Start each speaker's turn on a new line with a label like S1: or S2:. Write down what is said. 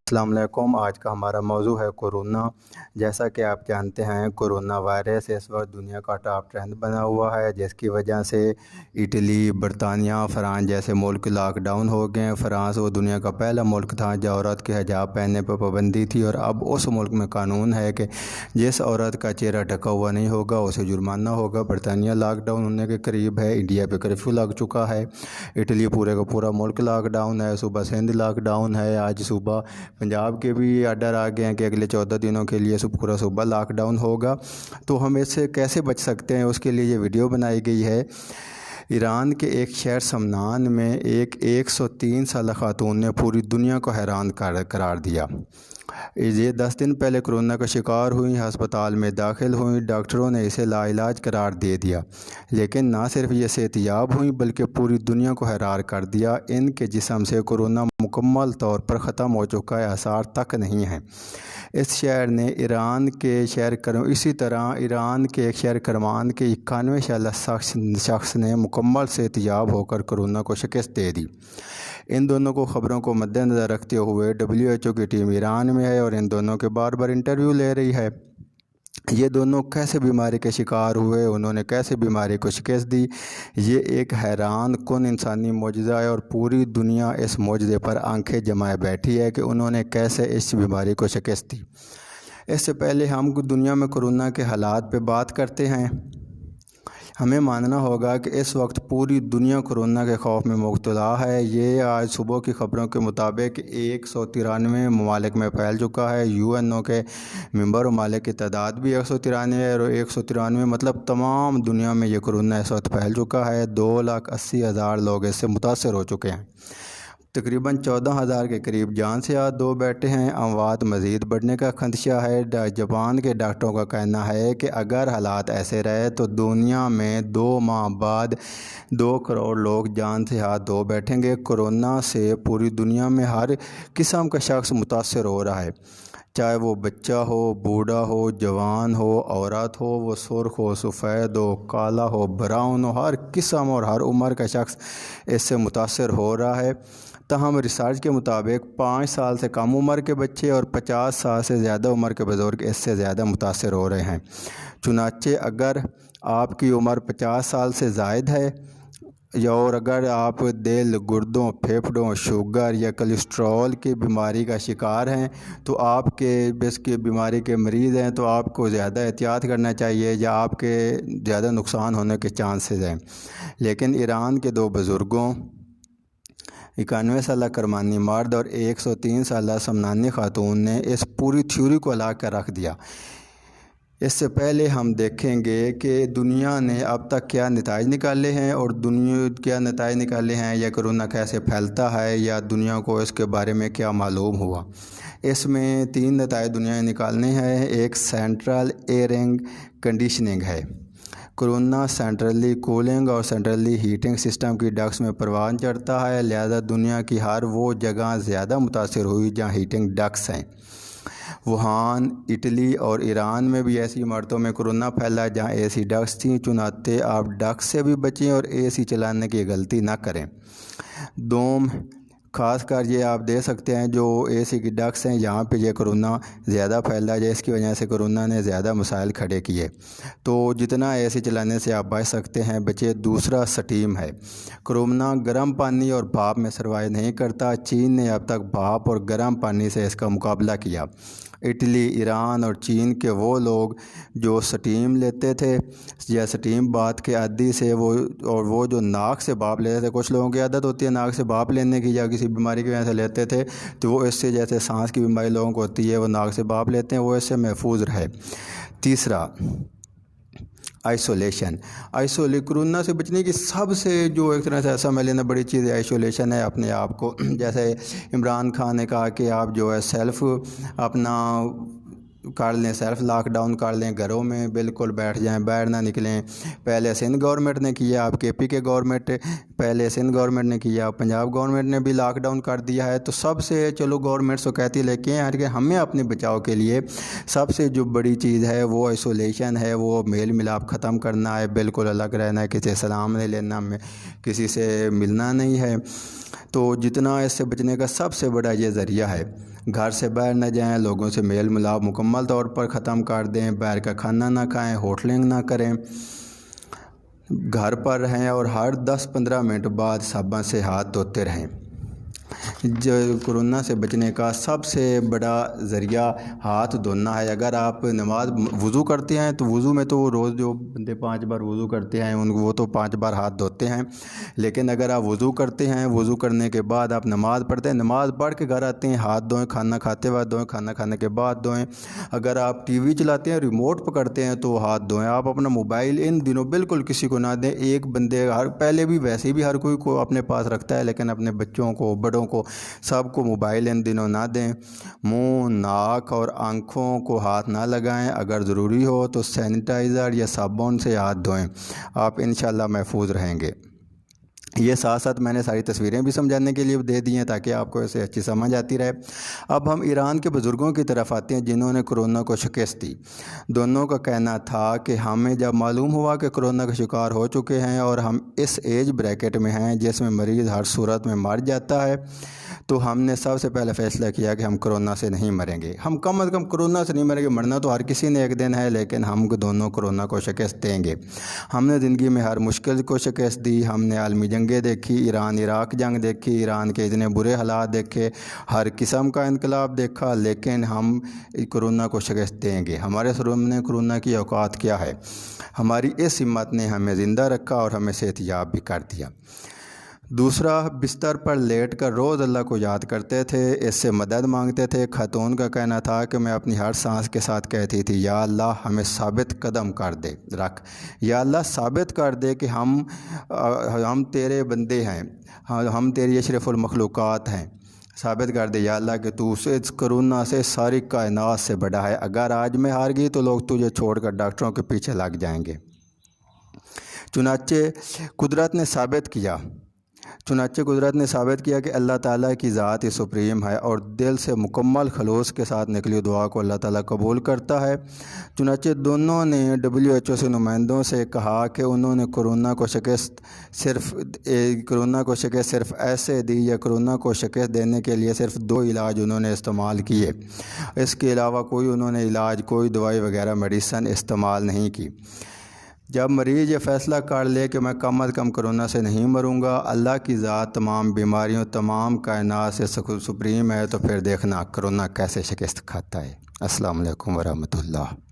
S1: السلام علیکم۔ آج کا ہمارا موضوع ہے کورونا۔ جیسا کہ آپ جانتے ہیں کورونا وائرس اس وقت دنیا کا ٹاپ ٹرینڈ بنا ہوا ہے، جس کی وجہ سے اٹلی، برطانیہ، فرانس جیسے ملک لاک ڈاؤن ہو گئے ہیں۔ فرانس وہ دنیا کا پہلا ملک تھا جہاں عورت کے حجاب پہننے پر پابندی تھی، اور اب اس ملک میں قانون ہے کہ جس عورت کا چہرہ ڈھکا ہوا نہیں ہوگا اسے جرمانہ ہوگا۔ برطانیہ لاک ڈاؤن ہونے کے قریب ہے، انڈیا پہ کرفیو لگ چکا ہے، اٹلی پورے کا پورا ملک لاک ڈاؤن ہے، صوبہ سندھ لاک ڈاؤن ہے، آج صوبہ پنجاب کے بھی آرڈر آ گئے ہیں کہ اگلے 14 دنوں کے لیے پورا صوبہ لاک ڈاؤن ہوگا۔ تو ہم اس سے کیسے بچ سکتے ہیں، اس کے لیے یہ ویڈیو بنائی گئی ہے۔ ایران کے ایک شہر سمنان میں ایک 103 سالہ خاتون نے پوری دنیا کو حیران قرار دیا۔ یہ 10 دن پہلے کورونا کا شکار ہوئی، ہسپتال میں داخل ہوئیں، ڈاکٹروں نے اسے لاعلاج قرار دے دیا، لیکن نہ صرف یہ صحت یاب ہوئیں بلکہ پوری دنیا کو حیران کر دیا۔ ان کے جسم سے کورونا مکمل طور پر ختم ہو چکا ہے، آثار تک نہیں ہیں۔ اسی طرح ایران کے ایک شہر کرمان کے 91 سالہ شخص نے مکمل صحت یاب ہو کر کورونا کو شکست دے دی۔ ان دونوں کو خبروں کو مد نظر رکھتے ہوئے WHO کی ٹیم ایران میں ہے اور ان دونوں کے بار بار انٹرویو لے رہی ہے۔ یہ دونوں کیسے بیماری کے شکار ہوئے، انہوں نے کیسے بیماری کو شکست دی، یہ ایک حیران کن انسانی معجزہ ہے، اور پوری دنیا اس معجزے پر آنکھیں جمائے بیٹھی ہے کہ انہوں نے کیسے اس بیماری کو شکست دی۔ اس سے پہلے ہم دنیا میں کورونا کے حالات پہ بات کرتے ہیں۔ ہمیں ماننا ہوگا کہ اس وقت پوری دنیا کورونا کے خوف میں مبتلا ہے۔ یہ آج صبح کی خبروں کے مطابق 193 ممالک میں پھیل چکا ہے۔ UNO کے ممبر ممالک کی تعداد بھی 193 ہے، اور 193 مطلب تمام دنیا میں یہ کورونا اس وقت پھیل چکا ہے۔ 2,80,000 لوگ اس سے متاثر ہو چکے ہیں۔ تقریباً 14,000 کے قریب جان سے ہاتھ دھو بیٹھے ہیں۔ اموات مزید بڑھنے کا خدشہ ہے۔ جاپان کے ڈاکٹروں کا کہنا ہے کہ اگر حالات ایسے رہے تو دنیا میں 2 ماہ بعد 2 کروڑ لوگ جان سے ہاتھ دھو بیٹھیں گے۔ کورونا سے پوری دنیا میں ہر قسم کا شخص متاثر ہو رہا ہے، چاہے وہ بچہ ہو، بوڑھا ہو، جوان ہو، عورت ہو، وہ سرخ ہو، سفید ہو، کالا ہو، براؤن ہو، ہر قسم اور ہر عمر کا شخص اس سے متاثر ہو رہا ہے۔ تاہم ریسرچ کے مطابق 5 سال سے کم عمر کے بچے اور 50 سال سے زیادہ عمر کے بزرگ اس سے زیادہ متاثر ہو رہے ہیں۔ چنانچہ اگر آپ کی عمر 50 سال سے زائد ہے اور اگر آپ دل، گردوں، پھیپھڑوں، شوگر یا کولیسٹرول کی بیماری کا شکار ہیں تو آپ کے اس کی بیماری کے مریض ہیں تو آپ کو زیادہ احتیاط کرنا چاہیے، یا آپ کے زیادہ نقصان ہونے کے چانسز ہیں۔ لیکن ایران کے 2 بزرگوں، 91 سالہ کرمانی مرد اور 103 سالہ سمنانی خاتون نے اس پوری تھیوری کو ہلا کر رکھ دیا۔ اس سے پہلے ہم دیکھیں گے کہ دنیا نے اب تک کیا نتائج نکالے ہیں، اور دنیا کیا نتائج نکالے ہیں، یا کورونا کیسے پھیلتا ہے، یا دنیا کو اس کے بارے میں کیا معلوم ہوا۔ اس میں 3 نتائج دنیا نے نکالنے ہیں۔ ایک سینٹرل ایئرنگ کنڈیشننگ ہے۔ کورونا سینٹرلی کولنگ اور سینٹرلی ہیٹنگ سسٹم کی ڈکٹس میں پروان چڑھتا ہے، لہذا دنیا کی ہر وہ جگہ زیادہ متاثر ہوئی جہاں ہیٹنگ ڈکٹس ہیں۔ ووہان، اٹلی اور ایران میں بھی ایسی عمارتوں میں کورونا پھیلا جہاں AC ڈکٹس تھیں، چنانچہ آپ ڈکٹس سے بھی بچیں اور AC چلانے کی غلطی نہ کریں۔ دوم، خاص کر یہ آپ دے سکتے ہیں جو AC کی ڈکٹس ہیں، یہاں پہ یہ کورونا زیادہ پھیلا ہے، جس کی وجہ سے کورونا نے زیادہ مسائل کھڑے کیے، تو جتنا AC چلانے سے آپ بچ سکتے ہیں بچے۔ دوسرا سٹیم ہے۔ کورونا گرم پانی اور بھاپ میں سروائیو نہیں کرتا۔ چین نے اب تک بھاپ اور گرم پانی سے اس کا مقابلہ کیا۔ اٹلی، ایران اور چین کے وہ لوگ جو سٹیم لیتے تھے یا سٹیم بات کے عادی سے وہ جو ناک سے بھاپ لیتے تھے، کچھ لوگوں کی عادت ہوتی ہے ناک سے بھاپ لینے کی، یا کسی بیماری کی وجہ سے لیتے تھے تو وہ اس سے، جیسے سانس کی بیماری لوگوں کو ہوتی ہے وہ ناک سے بھاپ لیتے ہیں، وہ اس سے محفوظ رہے۔ تیسرا، آئسولیشن۔ کورونا سے بچنے کی سب سے جو ایک طرح سے سمجھ لینا بڑی چیز ہے آئسولیشن ہے۔ اپنے آپ کو، جیسے عمران خان نے کہا کہ آپ جو ہے سیلف اپنا کر لیں، سیلف لاک ڈاؤن کر لیں، گھروں میں بالکل بیٹھ جائیں، باہر نہ نکلیں۔ پہلے سندھ گورنمنٹ نے کیا، اب KP کے گورنمنٹ، پہلے سندھ گورنمنٹ نے کیا، پنجاب گورنمنٹ نے بھی لاک ڈاؤن کر دیا ہے۔ تو سب سے چلو گورنمنٹ تو کہتی لیکن ہمیں اپنے بچاؤ کے لیے سب سے جو بڑی چیز ہے وہ آئسولیشن ہے، وہ میل ملاپ ختم کرنا ہے، بالکل الگ رہنا ہے، کسی سے سلام نہیں لینا، کسی سے ملنا نہیں ہے۔ تو جتنا اس سے بچنے کا سب سے بڑا یہ ذریعہ ہے۔ گھر سے باہر نہ جائیں، لوگوں سے میل ملاپ مکمل طور پر ختم کر دیں، باہر کا کھانا نہ کھائیں، ہوٹلنگ نہ کریں، گھر پر رہیں اور ہر 10-15 منٹ بعد صابن سے ہاتھ دھوتے رہیں۔ جو کرونا سے بچنے کا سب سے بڑا ذریعہ ہاتھ دھونا ہے۔ اگر آپ نماز وضو کرتے ہیں تو وضو میں تو روز جو بندے 5 بار وضو کرتے ہیں وہ تو 5 بار ہاتھ دھوتے ہیں، لیکن اگر آپ وضو کرتے ہیں، وضو کرنے کے بعد آپ نماز پڑھتے ہیں، نماز پڑھ کے گھر آتے ہیں، ہاتھ دھوئیں، کھانا کھاتے وقت دھوئیں، کھانا کھانے کے بعد دھوئیں۔ اگر آپ ٹی وی چلاتے ہیں، ریموٹ پکڑتے ہیں تو ہاتھ دھوئیں۔ آپ اپنا موبائل ان دنوں بالکل کسی کو نہ دیں۔ ایک بندے پہلے بھی ویسے بھی ہر کوئی کو اپنے پاس رکھتا ہے، لیکن اپنے بچوں کو، بڑوں کو، سب کو موبائل ان دنوں نہ دیں۔ منہ، ناک اور آنکھوں کو ہاتھ نہ لگائیں۔ اگر ضروری ہو تو سینیٹائزر یا صابن سے ہاتھ دھوئیں، آپ انشاءاللہ محفوظ رہیں گے۔ یہ ساتھ ساتھ میں نے ساری تصویریں بھی سمجھانے کے لیے دے دی ہیں تاکہ آپ کو اسے اچھی سمجھ آتی رہے۔ اب ہم ایران کے بزرگوں کی طرف آتے ہیں جنہوں نے کرونا کو شکست دی۔ دونوں کا کہنا تھا کہ ہمیں جب معلوم ہوا کہ کرونا کا شکار ہو چکے ہیں اور ہم اس ایج بریکٹ میں ہیں جس میں مریض ہر صورت میں مر جاتا ہے، تو ہم نے سب سے پہلے فیصلہ کیا کہ ہم کرونا سے نہیں مریں گے۔ ہم کم از کم کرونا سے نہیں مریں گے، مرنا تو ہر کسی نے ایک دن ہے، لیکن ہم دونوں کرونا کو شکست دیں گے۔ ہم نے زندگی میں ہر مشکل کو شکست دی۔ ہم نے عالمی جنگیں دیکھی، ایران عراق جنگ دیکھی، ایران کے اتنے برے حالات دیکھے، ہر قسم کا انقلاب دیکھا، لیکن ہم کرونا کو شکست دیں گے۔ ہمارے سامنے کرونا کی اوقات کیا ہے؟ ہماری اس ہمت نے ہمیں زندہ رکھا اور ہمیں صحت یاب بھی کر دیا۔ دوسرا، بستر پر لیٹ کر روز اللہ کو یاد کرتے تھے، اس سے مدد مانگتے تھے۔ خاتون کا کہنا تھا کہ میں اپنی ہر سانس کے ساتھ کہتی تھی، یا اللہ ہمیں ثابت قدم کر دے رکھ، یا اللہ ثابت کر دے کہ ہم تیرے بندے ہیں، ہم تیری اشرف المخلوقات ہیں، ثابت کر دے یا اللہ کہ تو اس کرونا سے ساری کائنات سے بڑا ہے۔ اگر آج میں ہار گئی تو لوگ تجھے چھوڑ کر ڈاکٹروں کے پیچھے لگ جائیں گے۔ چنانچہ قدرت نے ثابت کیا کہ اللہ تعالیٰ کی ذات ہی سپریم ہے اور دل سے مکمل خلوص کے ساتھ نکلی دعا کو اللہ تعالیٰ قبول کرتا ہے۔ چنانچہ دونوں نے WHO سے نمائندوں سے کہا کہ انہوں نے کرونا کو شکست صرف ایسے دی، یا کرونا کو شکست دینے کے لیے صرف 2 علاج انہوں نے استعمال کیے، اس کے علاوہ کوئی انہوں نے علاج، کوئی دوائی وغیرہ میڈیسن استعمال نہیں کی۔ جب مریض یہ فیصلہ کر لے کہ میں کم از کم کرونا سے نہیں مروں گا، اللہ کی ذات تمام بیماریوں، تمام کائنات سے سپریم ہے، تو پھر دیکھنا کرونا کیسے شکست کھاتا ہے۔ السلام علیکم ورحمۃ اللہ۔